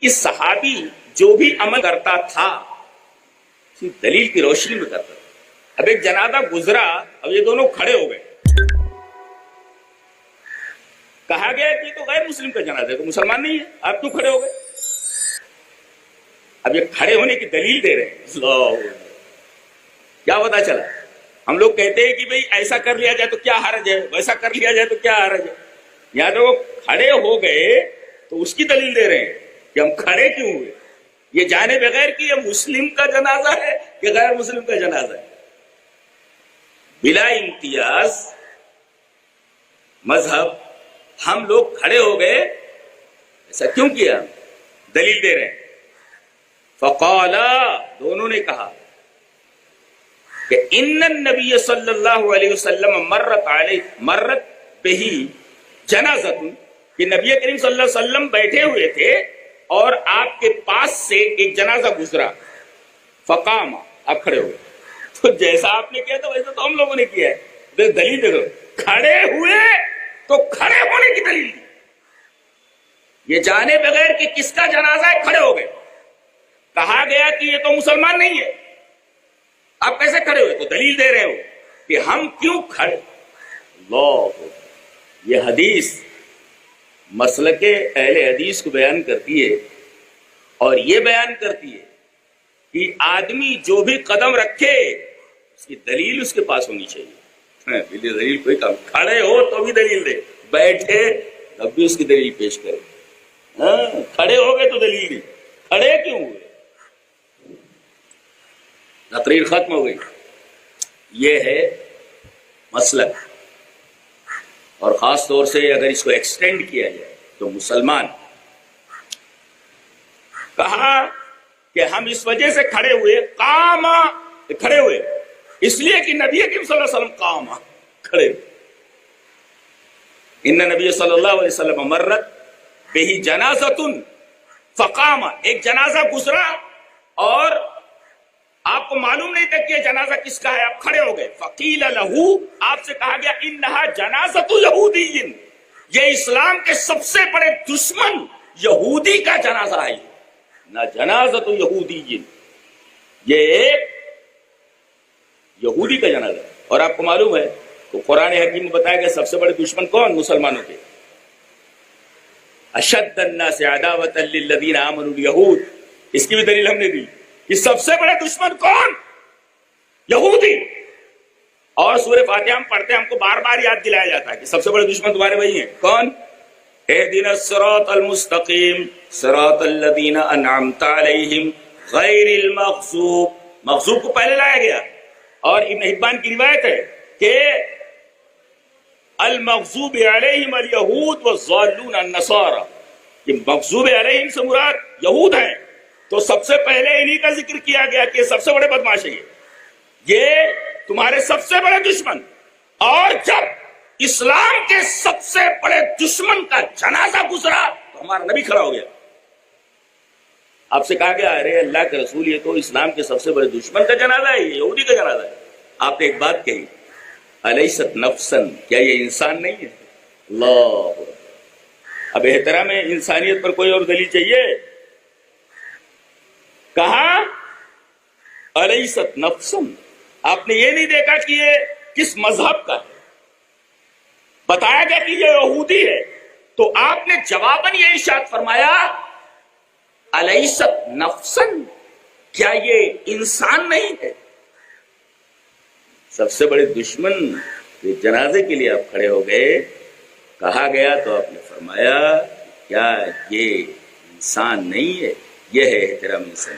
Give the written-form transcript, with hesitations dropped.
کہ صحابی جو بھی عمل کرتا تھا دلیل کی روشنی میں کرتا تھا. اب ایک جنازہ گزرا, اب یہ دونوں کھڑے ہو گئے, کہا گیا کہ تو غیر مسلم کا جنازہ ہے, تو مسلمان نہیں ہے, آپ کیوں کھڑے ہو گئے؟ اب یہ کھڑے ہونے کی دلیل دے رہے ہیں. کیا پتا چلا؟ ہم لوگ کہتے ہیں کہ بھئی ایسا کر لیا جائے تو کیا حرج ہے, ویسا کر لیا جائے تو کیا حرج ہے. یہاں تو وہ کھڑے ہو گئے تو اس کی دلیل دے رہے ہیں کہ ہم کھڑے کیوں ہوئے, یہ جانے بغیر کہ یہ مسلم کا جنازہ ہے کہ غیر مسلم کا جنازہ ہے. بلا امتیاز مذہب ہم لوگ کھڑے ہو گئے, ایسا کیوں کیا؟ دلیل دے رہے ہیں. فقالا, دونوں نے کہا کہ ان النبی صلی اللہ علیہ وسلم مرت بہی جنازۃ, کہ نبی کریم صلی اللہ علیہ وسلم بیٹھے ہوئے تھے اور آپ کے پاس سے ایک جنازہ گزرا. فقام, آپ کھڑے ہوئے. تو جیسا آپ نے کیا تھا ویسا تو ہم لوگوں نے کیا ہے. دلیل دیکھو, کھڑے ہوئے تو کھڑے ہونے کی دلیل دی. یہ جانے بغیر کہ کس کا جنازہ ہے کھڑے ہو گئے. کہا گیا کہ یہ تو مسلمان نہیں ہے, آپ کیسے کھڑے ہوئے؟ تو دلیل دے رہے ہو کہ ہم کیوں کھڑے. اللہ, یہ حدیث مسلک اہل حدیث کو بیان کرتی ہے, اور یہ بیان کرتی ہے کہ آدمی جو بھی قدم رکھے اس کی دلیل اس کے پاس ہونی چاہیے. دلیل کوئی کام, کھڑے ہو تو بھی دلیل دے, بیٹھے تب بھی اس کی دلیل پیش کرے. کھڑے ہو گئے تو دلیل دی, کھڑے کیوں ہوئے؟ تقریر ختم ہو گئی. یہ ہے مسلک, اور خاص طور سے اگر اس کو ایکسٹینڈ کیا جائے تو مسلمان. کہا کہ ہم اس وجہ سے کھڑے ہوئے, کھڑے ہوئے اس لیے کہ نبی کریم صلی اللہ علیہ وسلم قام, کھڑے ہوئے. ان نبی صلی اللہ علیہ وسلم مرت بہی جنازۃ فقام, ایک جنازہ گزرا اور آپ کو معلوم نہیں تھا کہ یہ جنازہ کس کا ہے, آپ کھڑے ہو گئے. فقیل لہو, آپ سے کہا گیا انہا جنازۃ یہودی, یہ اسلام کے سب سے بڑے دشمن یہودی کا جنازہ ہے. نہ جنازۃ یہودی, یہ ایک یہودی کا جنازہ ہے. اور آپ کو معلوم ہے تو قرآن حکیم میں بتایا گیا سب سے بڑے دشمن کون؟ مسلمانوں کے. اشد الناس عداوۃ للذین آمنوا الیہود, اس کی بھی دلیل ہم نے دی کہ سب سے بڑے دشمن کون؟ یہودی. اور سورہ فاتحہ ہم پڑھتے ہیں, ہم کو بار بار یاد دلایا جاتا ہے کہ سب سے بڑے دشمن تمہارے وہی ہیں. کون؟ اہدنا الصراط المستقیم صراط الذین انعمت علیہم غیر المغضوب. مغضوب کو پہلے لایا گیا, اور ابن حبان کی روایت ہے کہ المغضوب علیہم الیہود والضالون النصارى, کہ مغضوب علیہم سے مراد یہود ہیں. تو سب سے پہلے انہی کا ذکر کیا گیا کہ سب سے بڑے بدماش ہیں, یہ تمہارے سب سے بڑے دشمن. اور جب اسلام کے سب سے بڑے دشمن کا جنازہ گزرا تو ہمارا نبی کھڑا ہو گیا. آپ سے کہا گیا ارے اللہ کے رسول, یہ تو اسلام کے سب سے بڑے دشمن کا جنازہ ہے, یہ یہودی کا جنازہ ہے. آپ نے ایک بات کہی, الیست نفسن, کیا یہ انسان نہیں ہے؟ اللہ, اب احترام انسانیت پر کوئی اور دلیل چاہیے. کہا الیست نفسن, آپ نے یہ نہیں دیکھا کہ یہ کس مذہب کا ہے, بتایا گیا کہ یہ یہودی ہے, تو آپ نے جواباً یہ ارشاد فرمایا الیست نفسن, کیا یہ انسان نہیں ہے؟ سب سے بڑے دشمن کے جنازے کے لیے آپ کھڑے ہو گئے. کہا گیا تو آپ نے فرمایا کیا یہ انسان نہیں ہے؟ یہ ہے احترام انسان.